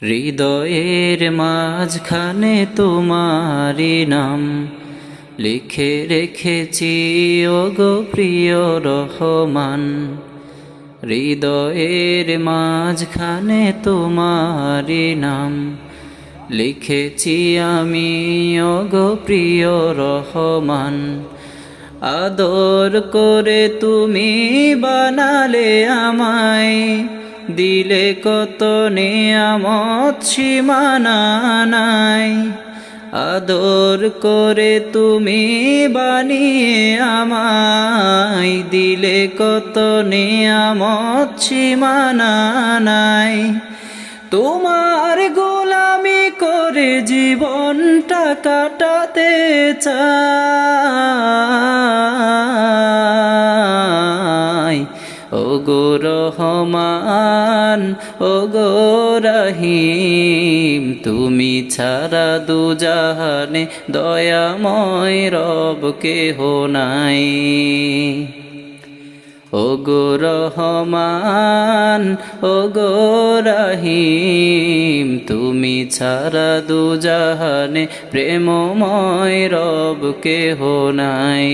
হৃদয়ের মাঝখানে তোমারি নাম লিখে রেখেছি ওগো প্রিয় রহমান। হৃদয়ের মাঝখানে তোমারি নাম লিখেছি আমি ওগো প্রিয় রহমান। আদর করে তুমি বানালে আমায়, দিলে কত নিয়ামত সীমানা নাই। আদর করে তুমি বানিয়ে আমায়, দিলে কত নিয়ামত সীমানা নাই। তোমার গোলামি করে জীবনটা কাটাতে চাই। ওগো রহমান ওগো রহিম, তুমি ছাড়া দুজাহানে দয়াময় রব কেহ নাই। ওগো রহমান ওগো রহিম, তুমি ছাড়া দুজাহানে প্রেমময় রব কেহ নাই।